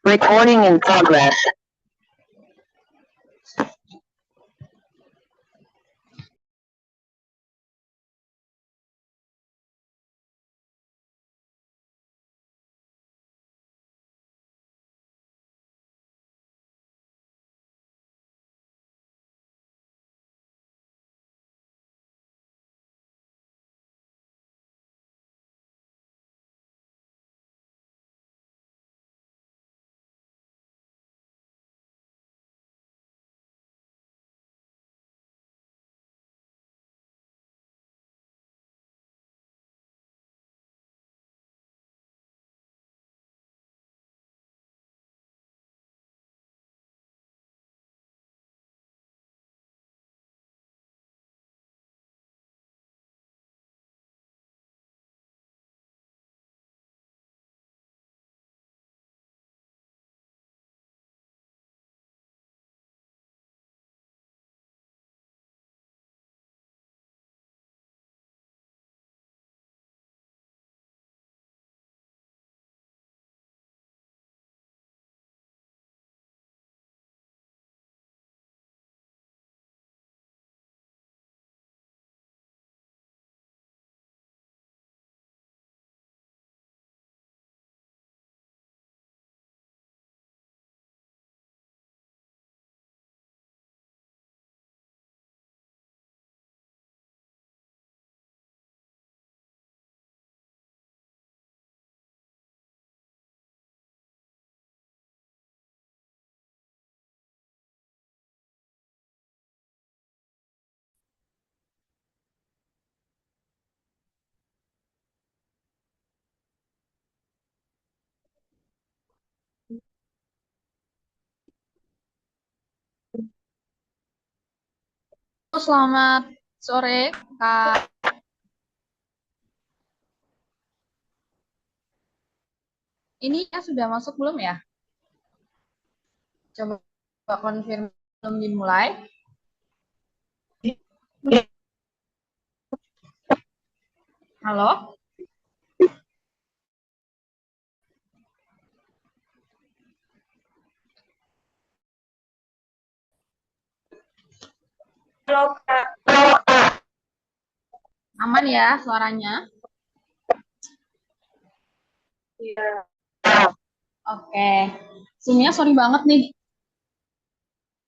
Recording in progress. Selamat sore, Kak. Ini ya sudah masuk belum ya? Coba konfirmasi belum dimulai. Halo? Halo, Kak. Aman ya suaranya? Iya. Oke. Sebenarnya sorry banget nih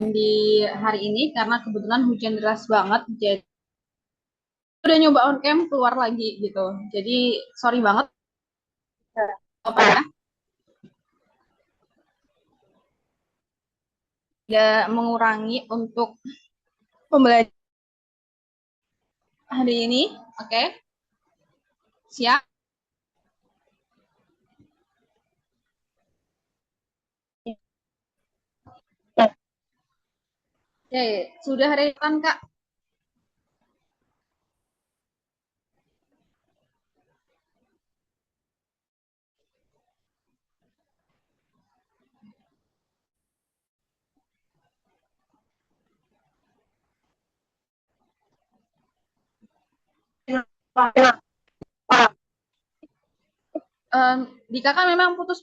di hari ini karena kebetulan hujan deras banget. Jadi udah nyoba on cam keluar lagi gitu. Jadi sorry banget apa ya? Tidak mengurangi untuk pembelajaran hari ini. Oke, siap? Oke, sudah relevan Kak? Em, di Kakak memang putus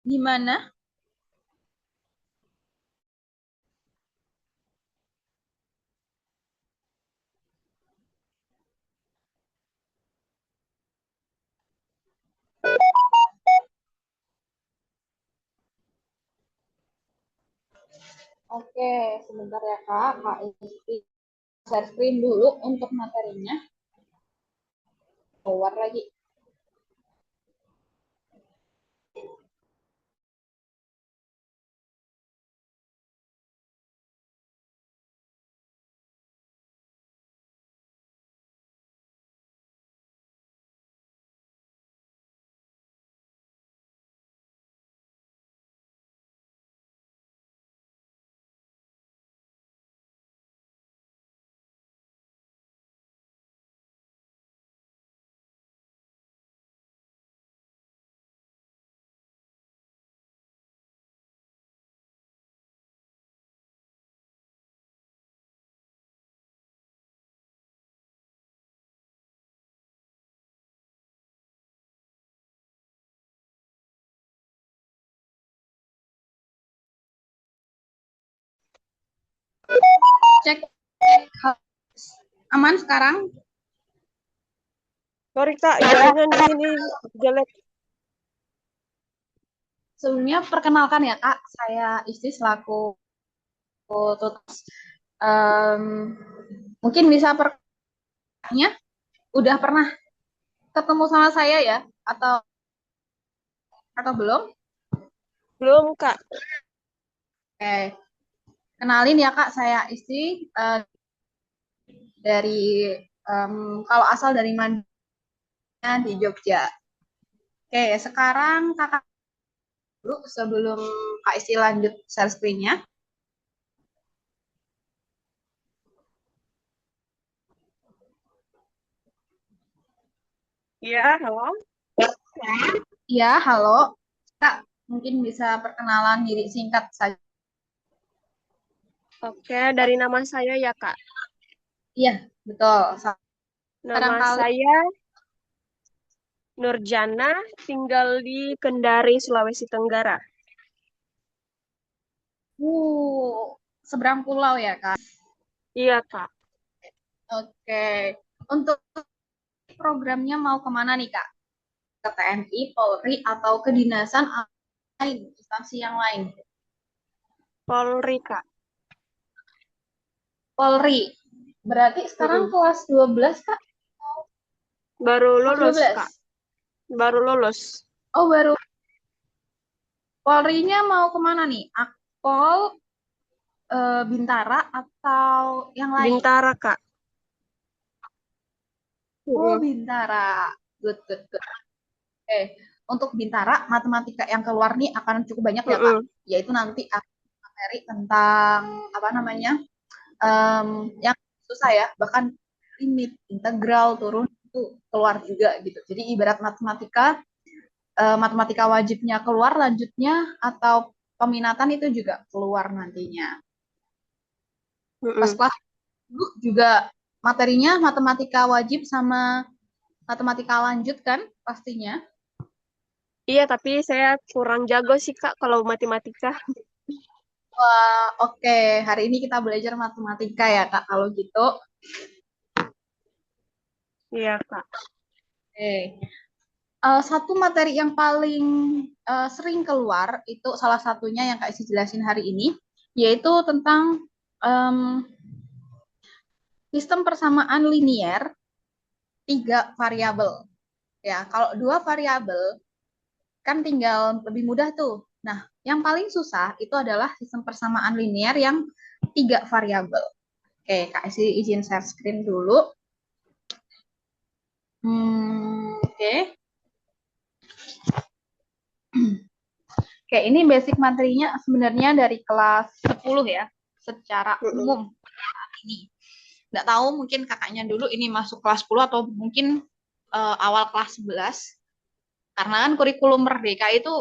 di mana? Oke, sebentar ya Kak. Kak share screen dulu untuk materinya. Keluar lagi. cek aman sekarang. Sorry Kak, jaringan di sini jelek. Sebelumnya perkenalkan ya Kak, saya Isti selaku tutor. Em, mungkin bisa perkenalkannya, udah pernah ketemu sama saya ya, atau belum? Belum Kak. Oke, kenalin ya Kak, saya Isti dari kalau asal dari mana di Jogja. Oke, sekarang Kakak dulu sebelum Kak Isti lanjut share screen-nya. Iya, halo. Iya, halo. Kak, mungkin bisa perkenalan diri singkat saja. Oke, dari nama saya ya Kak. Iya, betul. Nama Barangkali, saya Nurjana, tinggal di Kendari, Sulawesi Tenggara. seberang pulau ya, Kak. Iya Kak. Oke. Untuk programnya mau kemana nih, Kak? Ke TNI, Polri, atau kedinasan lain, instansi yang lain? Polri Kak. Polri. Berarti sekarang Mm-mm. kelas 12, Kak? Baru Kelas lulus 12? Kak. Baru lulus. Oh, baru. Polrinya mau kemana nih? Akpol, Bintara, atau yang lain? Bintara Kak. Oh, Mm-mm. Bintara. Good, good, good. Oke, untuk Bintara, matematika yang keluar nih akan cukup banyak ya, Kak. Mm-mm. Yaitu nanti akan materi tentang, apa namanya, yang susah ya, bahkan limit, integral, turun, itu keluar juga gitu. Jadi ibarat matematika wajibnya keluar, lanjutnya, atau peminatan itu juga keluar nantinya. Pas Mm-mm. kelas dulu juga materinya matematika wajib sama matematika lanjut kan pastinya. Iya, tapi saya kurang jago sih Kak kalau matematika. Wah, oke. Hari ini kita belajar matematika ya, Kak. Kalau gitu, Iya Kak. oke. Satu materi yang paling sering keluar itu salah satunya yang Kak Isi jelasin hari ini, yaitu tentang em, sistem persamaan linier tiga variabel. Ya, kalau dua variabel kan tinggal lebih mudah tuh. Nah, yang paling susah itu adalah sistem persamaan linier yang tiga variabel. Oke, Kak Isi izin share screen dulu. Oke. Oke, ini basic materinya sebenarnya dari kelas 10 ya, secara Mm-mm. umum ini. Nggak tahu mungkin kakaknya dulu ini masuk kelas 10 atau mungkin awal kelas 11. Karena kan kurikulum Merdeka itu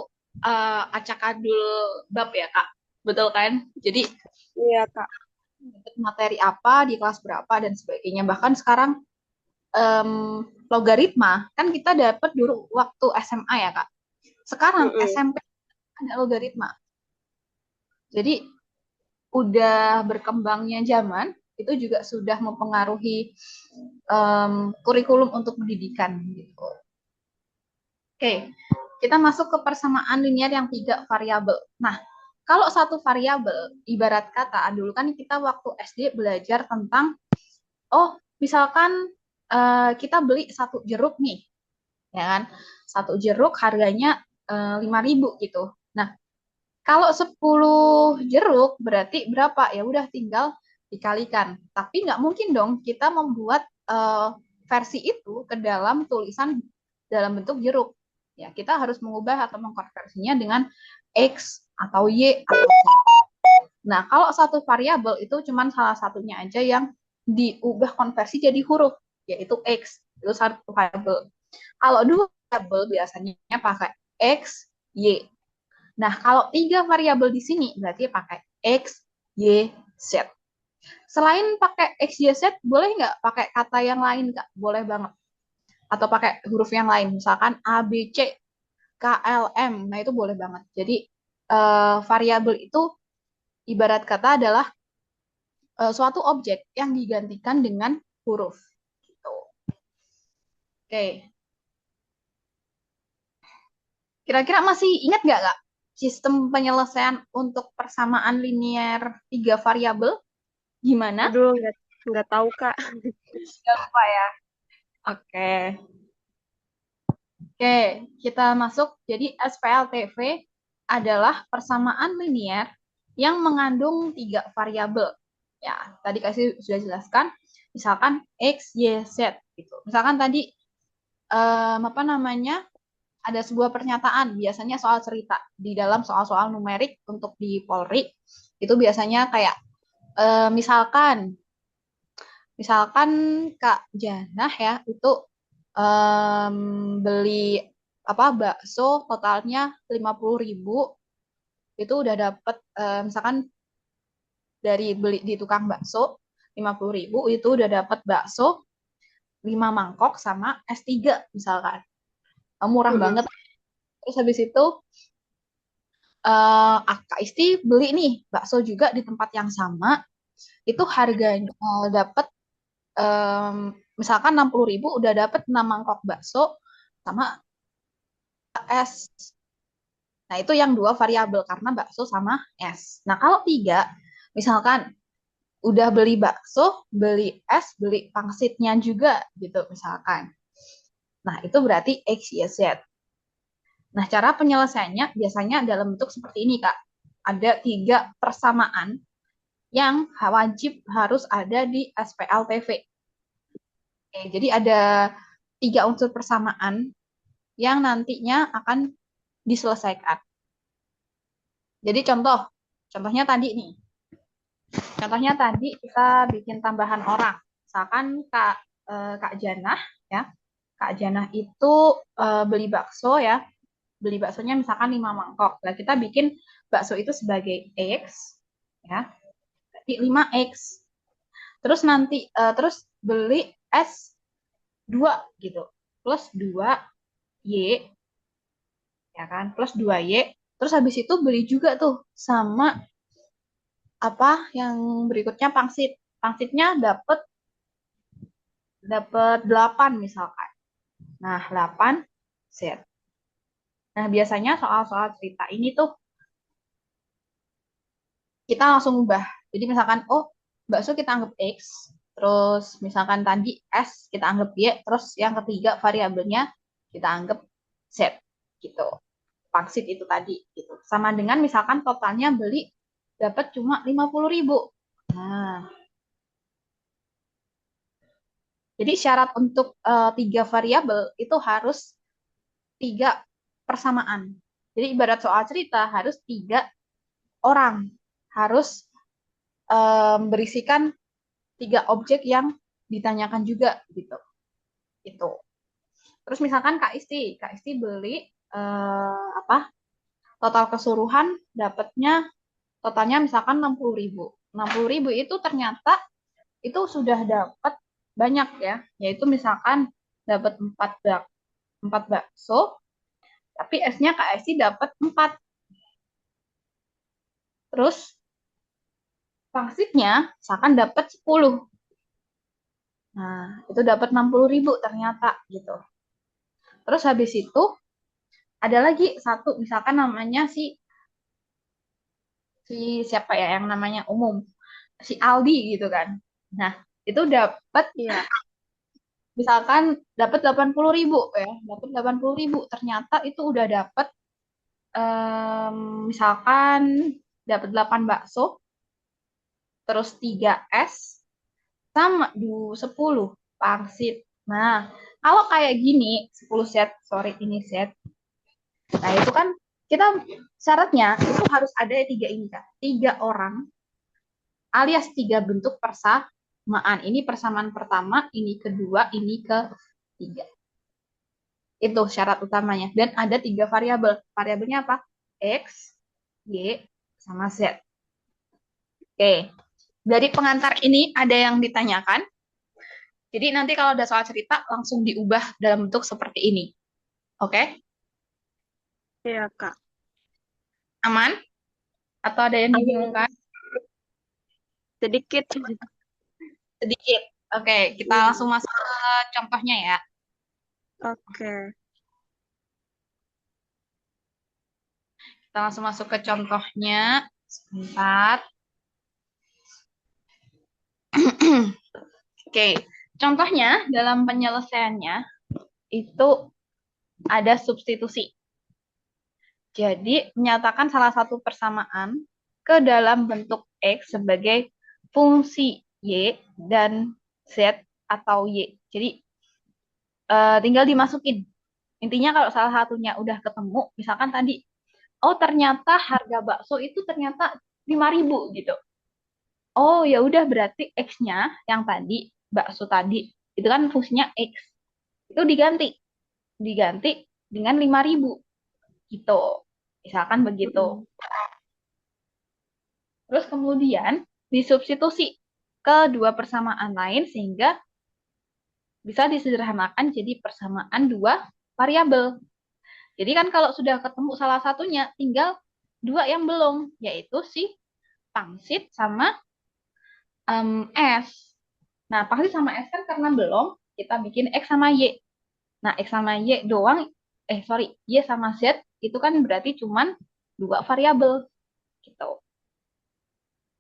acak-adul bab ya, Kak. Betul kan? Jadi Iya Kak. materi apa di kelas berapa dan sebagainya. Bahkan sekarang logaritma kan kita dapat dulu waktu SMA ya, Kak. Sekarang Mm-mm. SMP ada logaritma. Jadi udah berkembangnya zaman itu juga sudah mempengaruhi kurikulum untuk pendidikan gitu. Oke, kita masuk ke persamaan linier yang tiga variabel. Nah, kalau satu variabel, ibarat kata, dulu kan kita waktu SD belajar tentang, oh, misalkan kita beli satu jeruk nih, ya kan? Satu jeruk harganya 5.000 gitu. Nah, kalau 10 jeruk berarti berapa? Ya udah tinggal dikalikan. Tapi nggak mungkin dong kita membuat versi itu ke dalam tulisan dalam bentuk jeruk. Ya, kita harus mengubah atau mengkonversinya dengan X atau Y atau Z. Nah, kalau satu variabel itu cuma salah satunya aja yang diubah konversi jadi huruf, yaitu X. Itu satu variabel. Kalau dua variabel biasanya pakai X, Y. Nah, kalau tiga variabel di sini berarti pakai X, Y, Z. Selain pakai X, Y, Z, boleh nggak pakai kata yang lain, Kak? Boleh banget. Atau pakai huruf yang lain, misalkan A, B, C, K, L, M. Nah, itu boleh banget. Jadi, variabel itu ibarat kata adalah suatu objek yang digantikan dengan huruf. Gitu. Oke. Kira-kira masih ingat nggak, Kak? Sistem penyelesaian untuk persamaan linear 3 variabel gimana? Aduh, nggak tahu, Kak. Nggak lupa ya. Oke. Oke, kita masuk. Jadi SPLTV adalah persamaan linear yang mengandung 3 variabel. Ya, tadi kasih sudah jelaskan. Misalkan X, Y, Z gitu. Misalkan tadi apa namanya? Ada sebuah pernyataan, biasanya soal cerita di dalam soal-soal numerik untuk di Polri itu biasanya kayak misalkan Kak Janah ya itu beli apa bakso totalnya 50.000 itu udah dapet misalkan dari beli di tukang bakso 50.000 itu udah dapet bakso 5 mangkok sama S3 misalkan. Murah Mm-mm. banget. Terus habis itu Kak Isti beli nih bakso juga di tempat yang sama itu harganya dapat misalkan 60.000 udah dapat 6 mangkok bakso sama es. Nah itu yang 2 variabel karena bakso sama es. Nah kalau 3 misalkan udah beli bakso, beli es, beli pangsitnya juga gitu misalkan. Nah itu berarti X, Y, Z. Nah cara penyelesaiannya biasanya dalam bentuk seperti ini Kak. Ada 3 persamaan yang wajib harus ada di SPLTV. Oke, jadi ada 3 unsur persamaan yang nantinya akan diselesaikan. Jadi contohnya tadi nih. Contohnya tadi kita bikin tambahan orang. Misalkan Kak Janah ya. Kak Janah itu beli bakso ya. Beli baksonya misalkan 5 mangkok. Nah, kita bikin bakso itu sebagai X ya. Berarti 5X. Terus nanti terus beli S 2 gitu. Plus 2Y ya kan? Plus 2Y. Terus habis itu beli juga tuh sama apa yang berikutnya pangsit. Pangsitnya dapat dapat 8 misalkan. Nah, 8 Z. Nah, biasanya soal-soal cerita ini tuh kita langsung ubah. Jadi misalkan bakso kita anggap X, terus misalkan tadi S kita anggap Y, terus yang ketiga variabelnya kita anggap Z gitu. Pangsit itu tadi gitu. Sama dengan misalkan totalnya beli dapat cuma 50.000. Nah, jadi syarat untuk 3 variabel itu harus 3 persamaan. Jadi ibarat soal cerita harus 3 orang, harus berisikan 3 objek yang ditanyakan juga gitu. Itu. Terus misalkan Kak Isti beli apa? Total keseluruhan dapatnya totalnya misalkan 60.000. 60.000 itu ternyata itu sudah dapat banyak ya, yaitu misalkan dapat 4 bakso, tapi S-nya Kak Esti dapat 4. Terus pangsitnya misalkan dapat 10. Nah, itu dapat 60.000 ternyata gitu. Terus habis itu ada lagi satu misalkan namanya si siapa ya yang namanya umum, si Aldi gitu kan. Nah, itu dapat Iya. misalkan dapat 80.000 ya, dapat 80.000 ternyata itu udah dapat misalkan dapat 8 bakso, terus 3 es, sama 10 pangsit. Nah, kalau kayak gini, 10 set, sorry ini set. Nah, itu kan kita syaratnya itu harus ada 3 ini, Kak. 3 orang alias 3 bentuk persamaan. Ini persamaan pertama, ini kedua, ini ketiga. Itu syarat utamanya. Dan ada 3 variabel. Variabelnya apa? X, Y, sama Z. Oke. Dari pengantar ini ada yang ditanyakan. Jadi nanti kalau ada soal cerita langsung diubah dalam bentuk seperti ini. Oke? Iya, Kak. Aman? Atau ada yang Aman. dibingungkan? sedikit. Sedikit. Oke, kita Iya. langsung masuk ke contohnya ya. Oke. Kita langsung masuk ke contohnya. Sebentar. Oke, contohnya dalam penyelesaiannya itu ada substitusi. Jadi, menyatakan salah satu persamaan ke dalam bentuk X sebagai fungsi Y dan Z atau Y. Jadi, tinggal dimasukin. Intinya kalau salah satunya udah ketemu, misalkan tadi, oh ternyata harga bakso itu ternyata 5.000 gitu. Oh ya udah berarti X-nya yang tadi, bakso tadi, itu kan fungsinya X. Itu diganti. Diganti dengan 5.000 gitu. Misalkan begitu. Terus kemudian disubstitusi ke dua persamaan lain sehingga bisa disederhanakan jadi persamaan dua variabel. Jadi kan kalau sudah ketemu salah satunya, tinggal dua yang belum, yaitu si pangsit sama S. Nah, pangsit sama S kan karena belum, kita bikin X sama Y. Nah, X sama Y doang, Y sama Z, itu kan berarti cuman dua variabel. Gitu.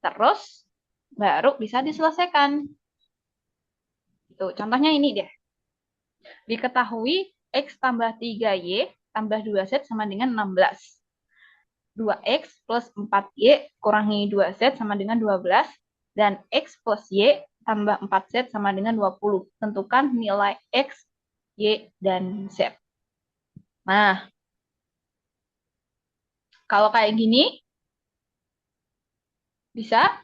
Terus, baru bisa diselesaikan. Itu contohnya ini deh. Diketahui X tambah 3Y tambah 2Z sama dengan 16. 2X plus 4Y kurangi 2Z sama dengan 12. Dan X plus Y tambah 4Z sama dengan 20. Tentukan nilai X, Y, dan Z. Nah, kalau kayak gini, bisa?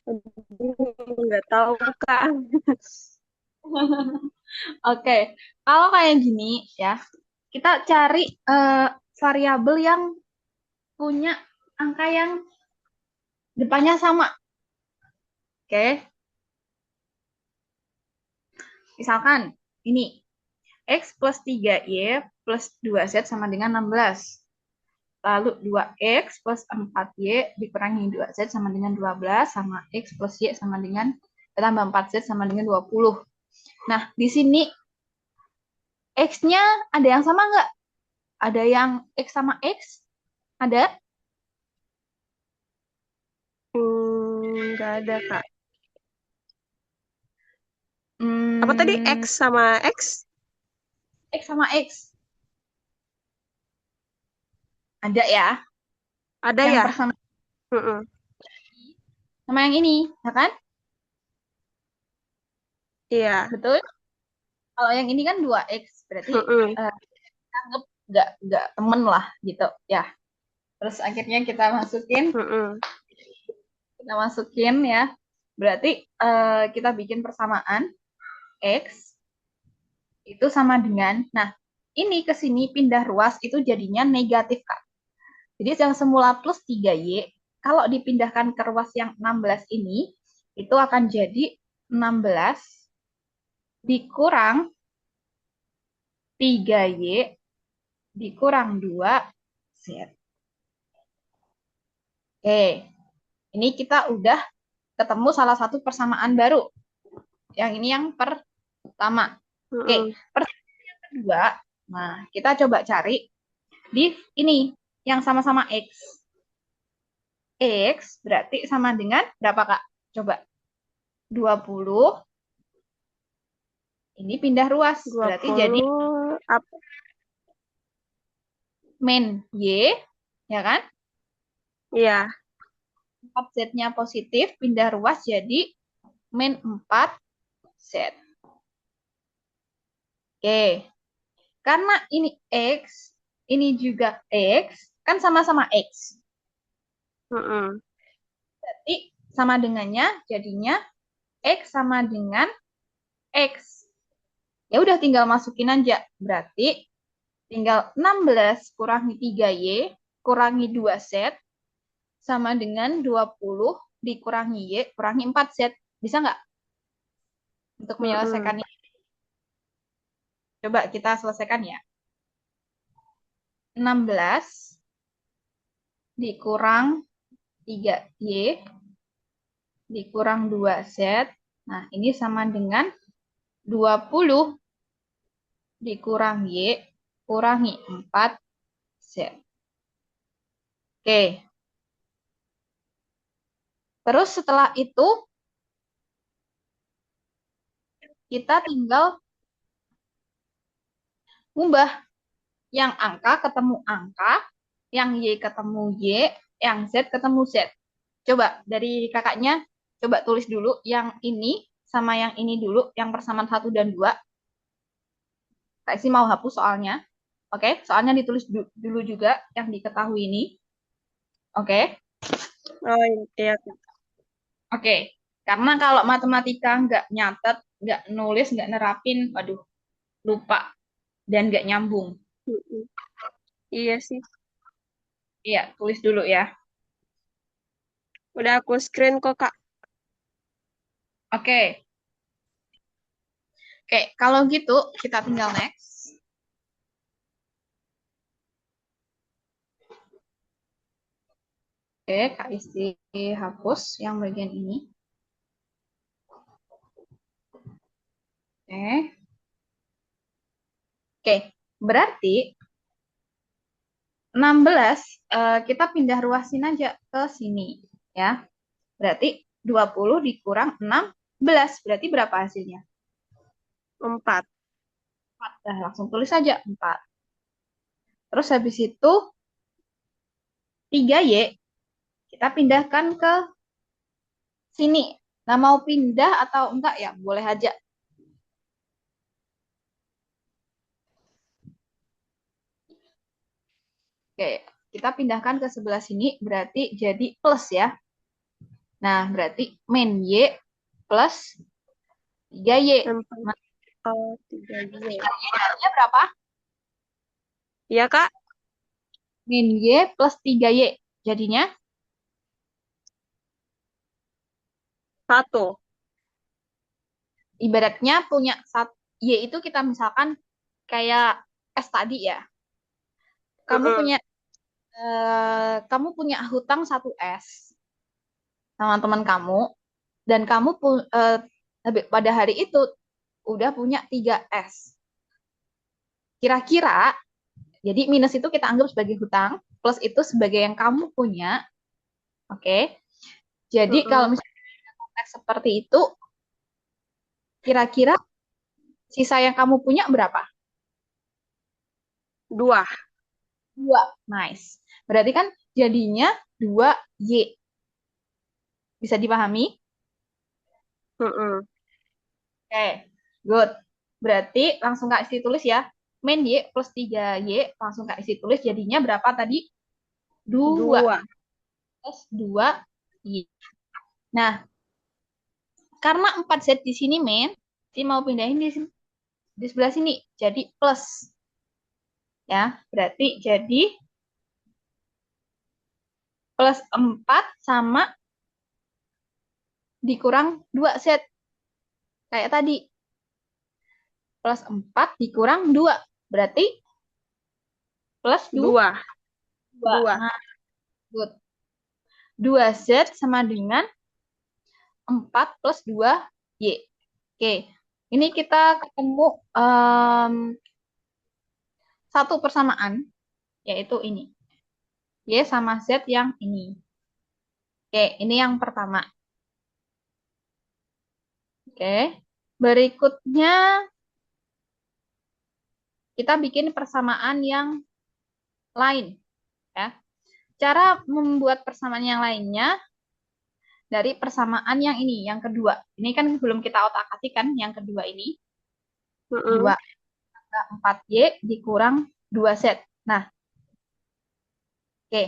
Nggak tahu, Kak. Oke, kalau kayak gini ya, kita cari variabel yang punya angka yang depannya sama. Oke, misalkan ini X plus 3Y plus 2Z sama dengan 16. Lalu 2X plus 4Y dikurangi 2Z sama dengan 12, sama X plus Y sama dengan, tambah 4Z sama dengan 20. Nah, di sini X-nya ada yang sama nggak? Ada yang X sama X? Ada? Nggak ada, Kak. Apa tadi? Hmm, X sama X? X sama X. Ada ya. Ada Yang ya? pertama Mm-mm. sama yang ini, ya kan? Iya. Betul? Kalau yang ini kan 2X, berarti Mm-mm. anggap nggak temen lah gitu ya. Terus akhirnya Mm-mm. kita masukin ya. Berarti kita bikin persamaan X itu sama dengan, nah ini ke sini pindah ruas itu jadinya negatif Kak. Jadi yang semula plus 3Y, kalau dipindahkan ke ruas yang 16 ini, itu akan jadi 16 dikurang 3Y dikurang 2Z. Oke, ini kita udah ketemu salah satu persamaan baru. Yang ini yang pertama. Oke, Mm-mm. persamaan yang kedua, nah kita coba cari di ini yang sama-sama X. X berarti sama dengan berapa Kak? Coba. 20. Ini pindah ruas. Berarti jadi 20 apa? min Y, ya kan? Iya. 4Z-nya positif, pindah ruas jadi min 4Z. Oke. Karena ini X, ini juga X, kan sama-sama X. Mm-mm. Berarti sama dengannya jadinya X sama dengan X. Ya udah tinggal masukin aja. Berarti tinggal 16 kurangi 3Y kurangi 2Z sama dengan 20 dikurangi Y kurangi 4Z. Bisa nggak untuk Mm-mm. menyelesaikan ini? Coba kita selesaikan ya. 16 dikurang 3Y dikurang 2Z. Nah, ini sama dengan 20 dikurang Y kurangi 4Z. Oke. Terus setelah itu, kita tinggal ngubah yang angka ketemu angka, yang Y ketemu Y, yang Z ketemu Z. Coba dari kakaknya, coba tulis dulu yang ini sama yang ini dulu, yang persamaan 1 dan 2. Kak Isi mau hapus soalnya. Oke, soalnya ditulis dulu juga yang diketahui ini. Oke. Oh iya, Kak. Oke. Karena kalau matematika nggak nyatet, nggak nulis, nggak nerapin, waduh, lupa dan nggak nyambung. Mm-mm. Iya sih. Iya, tulis dulu ya. Udah aku screen kok, Kak. Oke. Oke, kalau gitu kita tinggal next. Oke, Kak Isti hapus yang bagian ini. Oke. Oke, berarti 16 kita pindah ruasin aja ke sini ya. Berarti 20 dikurang 16 berarti berapa hasilnya? 4. 4. Nah, langsung tulis saja 4. Terus habis itu 3Y kita pindahkan ke sini. Nah, mau pindah atau enggak ya? Boleh aja. Oke, kita pindahkan ke sebelah sini berarti jadi plus ya. Nah, berarti min Y plus 3Y. 4. Nah, 3Y. Y-nya berapa? Iya, Kak. Min Y plus 3Y. Jadinya 1. ibaratnya punya satu Y itu kita misalkan kayak S tadi ya. Kamu Mm-mm. punya kamu punya hutang 1 S sama teman kamu dan kamu pada hari itu udah punya 3 S. Kira-kira jadi minus itu kita anggap sebagai hutang, plus itu sebagai yang kamu punya. Oke. Jadi kalau Mm-mm. misalnya konteks seperti itu, kira-kira sisa yang kamu punya berapa? 2. 2. Nice. Berarti kan jadinya 2Y. Bisa dipahami? Mm-mm. Oke, good. Berarti langsung Kak isi tulis ya. Min Y plus 3Y, langsung Kak isi tulis jadinya berapa tadi? 2 2. plus 2Y. Nah, karena 4Z di sini, Min, si mau pindahin di sebelah sini. Jadi plus. Ya, berarti jadi plus 4 sama dikurang 2Z. Kayak tadi. Plus 4 dikurang 2. Berarti plus 2. 2. 2. Nah, good. 2Z sama dengan 4 plus 2Y. Oke, ini kita ketemu satu persamaan, yaitu ini. Y sama Z yang ini. Oke, ini yang pertama. Oke, berikutnya kita bikin persamaan yang lain. Ya. Cara membuat persamaan yang lainnya dari persamaan yang ini, yang kedua. Ini kan belum kita otak-atik kan, yang kedua ini. Mm-mm. 4Y dikurang 2Z. Nah, oke.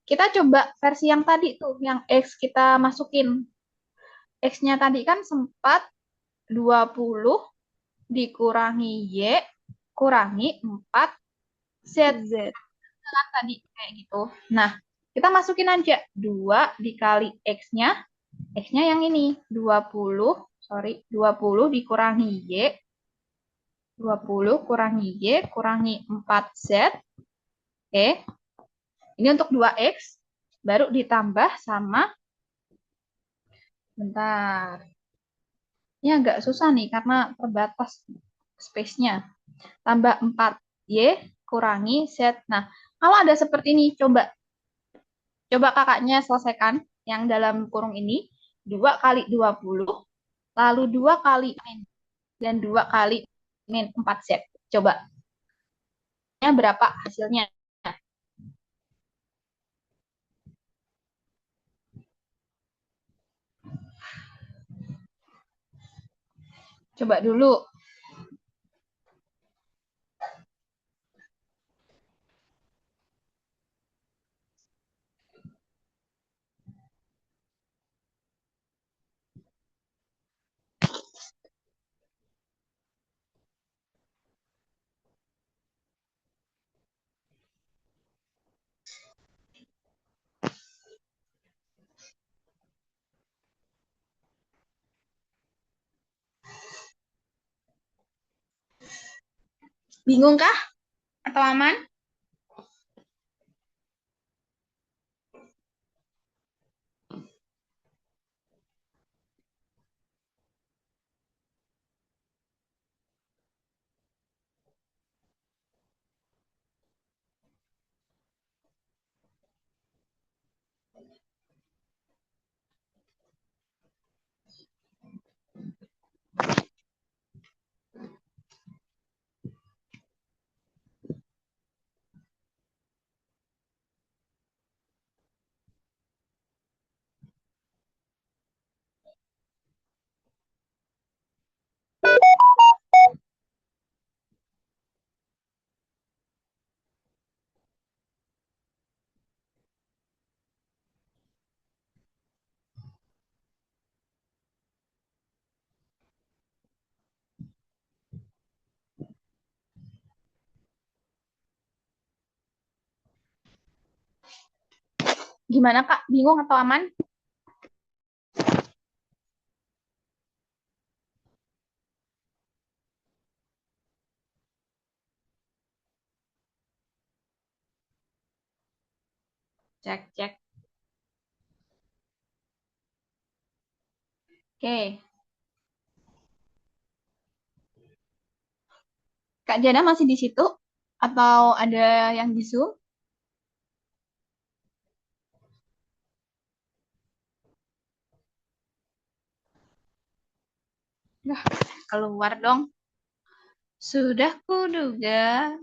Kita coba versi yang tadi tuh, yang X kita masukin. X-nya tadi kan sempat 20 dikurangi Y kurangi 4Z. Z. Kan tadi kayak gitu. Nah, kita masukin aja 2 dikali X-nya. X-nya yang ini, 20 dikurangi Y. 20 kurangi Y kurangi 4Z. Oke. Ini untuk 2X. Baru ditambah sama Bentar. Ini agak susah nih karena terbatas space-nya. Tambah 4Y kurangi Z. Nah, kalau ada seperti ini, coba kakaknya selesaikan yang dalam kurung ini. 2 kali 20, lalu 2 kali min, dan 2 kali min 4Z. Coba, berapa hasilnya? Coba dulu. Bingung kah? Atau aman? Gimana Kak? Bingung atau aman? Cek, cek. Oke. Kak Jana masih di situ? Atau ada yang di Zoom? Nah, keluar dong. Sudah kuduga.